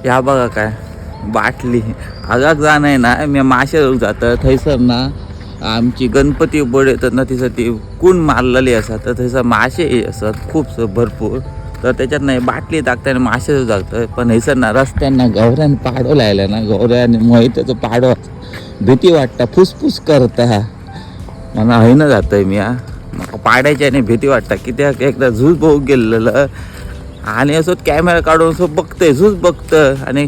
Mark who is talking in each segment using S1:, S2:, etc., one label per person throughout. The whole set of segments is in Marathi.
S1: या बघा काय बाटली आगाक जा नाही ना मी माशे जातं थंयसर ना आमची गणपती बड येतात ना तिथं ती कूण मारलेली असतात तर थंयसर माशे असतात खूप भरपूर तर त्याच्यात नाही बाटली टाकता आणि माशे जागतं पण हैसर ना रस्त्यांना गवऱ्याने पाडो लायला ना गवऱ्याने मोहितचं पाडो भीती वाटतं फुसफुस करता मला हयनं जातंय मी म्हाका पाड्याची आणि भीती वाटतं कित्याक एकदा झूज भाऊ गेलेलं आणि असं कॅमेरा काढून असं बघतंय झूज बघतं आणि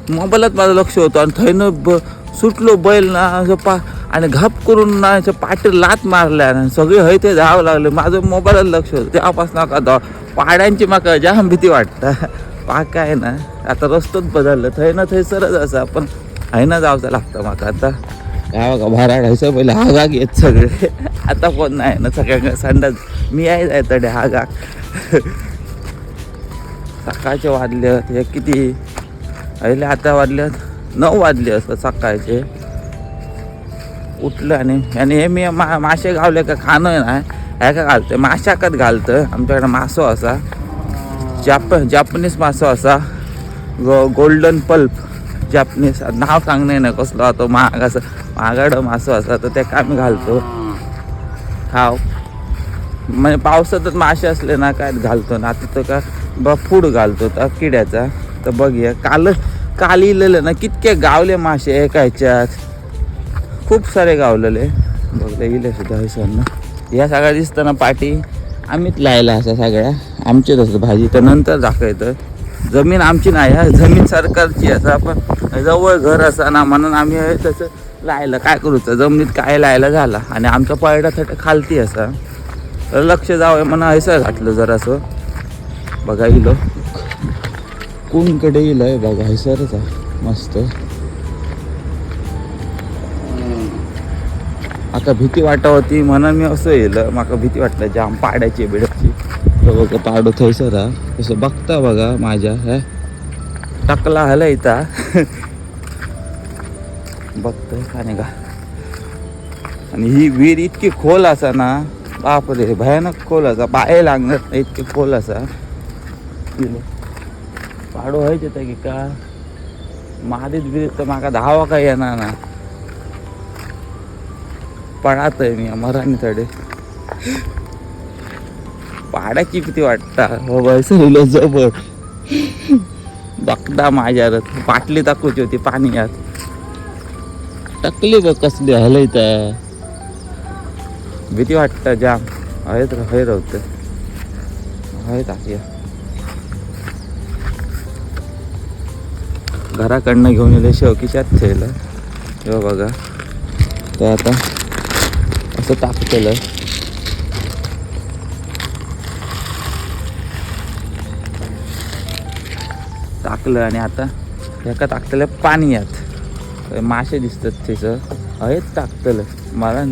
S1: मोबाईलात माझं लक्ष होतं आणि थंयनं सुटलो बैल ना असं आणि घाप करून ना असं पाठीर लात मारल्या आणि सगळे हय ते धावावं लागले माझं मोबाईलात लक्ष होतं तेव्हापासून का पाड्यांची म्हाका जाम भीती वाटतं काय ना आता रस्तोच बदललं थंय थंयसरच असं पण हयनं जावचं लागतं म्हाका आता काय बघा भराड हयसं पहिले हागाक येत सगळे आता कोण नाही ना सगळ्यांना संडास मी आहे जायचं हागाक सकाळचे वाजलेत हे किती अहिले आता वाजलेत 9 वाजले असं सकाळचे उठलं आणि हे मी मासे गावले का खाणं ना ह्या का घालतं माशाकच घालतं आमच्याकडे मासो असा जापनीज मासो असा गोल्डन पल्प जापनीज नाव सांगणे ना कसलो होतो महाग असं महागडं मासो असा तर ते आम्ही घालतो खाव म्हणजे पावसातच मासे असले ना काय घालतो ना आता तर का फूड घालतो तर किड्याचा तर बघूया काल इलेलं ना कितके गावले मासे एका ह्याच्यात खूप सारे गावलेले बघले इले सुद्धा हैसर ना ह्या सगळ्या दिसताना पाठी आम्हीच लायला असं सगळ्या आमचेच असं भाजी तर नंतर दाखवायचं जमीन आमची नाही ह्या जमीन सरकारची असं आपण जवळ घर असा ना म्हणून आम्ही तसं लायलं काय करूचं जमिनीत काय लायला झाला आणि आमचा पळडा खालती असा तर लक्ष जावं म्हणून हैसर घातलं जरासं बघा इलो कोणकडे येईल आहे बघा हैसरच आहे मस्त माका भीती वाटा होती म्हणून मी असं येलं माका भीती वाटलं जाम पाड्याची बिड्याची तर बघा पाडो थंयसर कसं बघता बघा माझ्या ह्या टाकला हला इथं बघतोय आणि का आणि ही विहीर इतकी खोल असा ना बापरे भयानक खोल असा पाय लागणार नाही इतकी खोल असा पाडो व्हायचे तर की का मारीत बिरीत तर माका धावा काय येणार ना पळात आहे मी मराठी थोडे पाड्याची किती वाटता हो बसलो जबर बघता माझ्या बाटली टाकूची होती पाणी यात टाकली बघ कसली हलत भीती वाटतं जाम हयत हय राहतं हय टाकूया घराकडनं घेऊन येले शेवकीच्यात ठेवलं हे बघा तर आता असं टाकलेलं टाकलं आणि आता एका टाकलेलं पाणी यात मासे दिसतात त्याचं हेच टाकतलं मला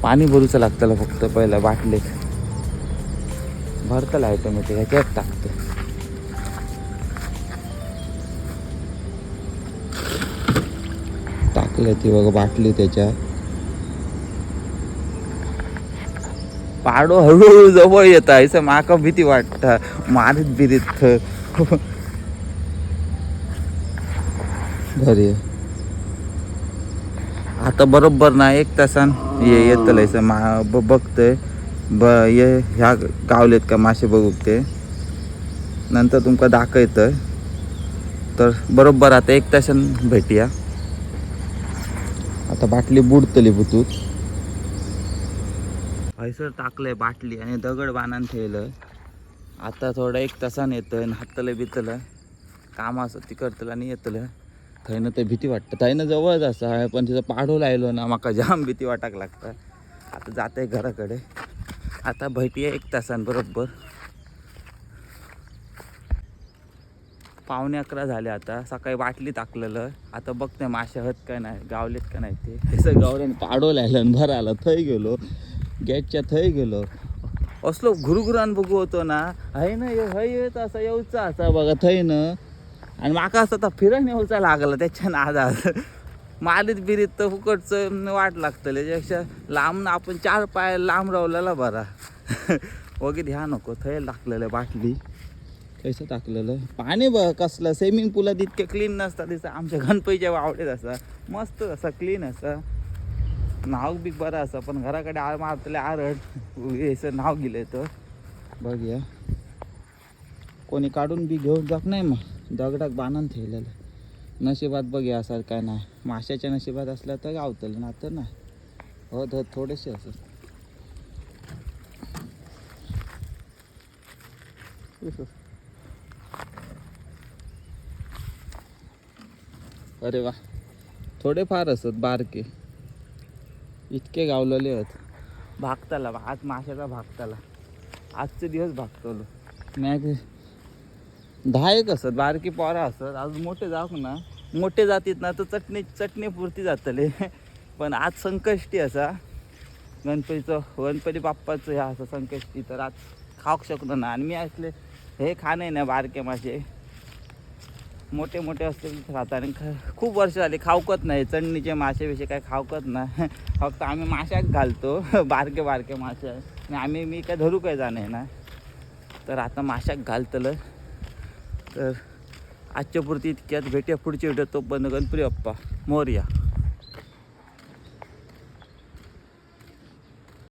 S1: पाणी भरूचं लागतं फक्त पहिलं बाटलीत भरतलं आहे मी ते ह्याच्यात टाकतं टाकलं ती बघा बाटली त्याच्या पाडो हळूहळू जवळ येत असं माका भीती वाटतं मारीत बिरीत घरी आता बरोबर ना 1 तासान येतलं बघतोय ये ह्या गावलेत का मासे बघू ते नंतर तुमका दाखवतं तर बरोबर आता 1 तासान भेटूया आता बाटली बुडतली बुतूत हैसर टाकलंय बाटली आणि दगड बांधून ठेवलं आता थोडं 1 तासान येतं हातलं बितलं काम असं ती करतलं आणि येतलं थंयनं तर भीती वाटतं थंयनं जवळच असं आहे पण तिथं पाडो लायलो ना माका जाम भीती वाटाक लागतं आता जाते घराकडे आता भेटूया 1 तासान बरोबर 11:15 झाले आता सकाळी बाटली टाकलेलं आता बघते मासे हत काय नाही गावलेत का नाही ते तसं गावल्याने पाडो लायलं भर आलं थंय गेलो गॅसच्या थंय गेलो असलो घुरघुरान बघू होतो ना आहे ना हय येत असं येऊचा असा बघा थंय ना आणि माका असं तर फिरण येऊचा लागला त्याच्या नादात मारीत बिरीत तर फुकटचं वाट लागतं त्याच्यापेक्षा लांब ना आपण 4 पाय लांब रावलेला बरा वगैरे ह्या नको थंय लागलेलं बाटली कैसं टाकलेलं पाणी बघ कसलं स्विमिंग पूलात इतके क्लीन नसतात तिथं आमच्या गणपतीच्या आवडेत असा मस्त असा क्लीन असा नाव बी बरं असं पण घराकडे मारतले आरड याचं नाव गेलं तर बघ या कोणी काढून बी घेऊन जात नाही मग दगडाक बांधून ठेवलेलं नशिबात बघ यासारखं काय नाही माशाच्या नशिबात असल्या तर गावतलं ना तर नाही हो तर थोडेसे असं अरे वा थोडेफार असत बारके इतके गावलेले आहेत भागताला आज माशाचा भागताला आजचे दिवस भागतलो मॅग 10 असत बारकी पोरा असत आज मोठे जाऊ ना मोठे जातीत ना तर चटणी पुरती जातले पण आज संकष्टी असा गणपती बाप्पाचं ह्या असं संकष्टी तर आज खाऊक शकतो ना आणि मी असले हे खाणे ना बारके मासे मोठे मोठे असते खातात आणि खूप वर्ष झाली खाऊकत नाही चढणीचे मासे बिशे काय खाऊकत नाही फक्त आम्ही माशाक घालतो बारके बारके मासे आणि मी काय धरू काय जाणे ना तर आता माशाक घालतलं तर आजच्या पुरती इतक्यात भेटूया पुढची व्हिडिओ तो पण गणपती बाप्पा मोरया.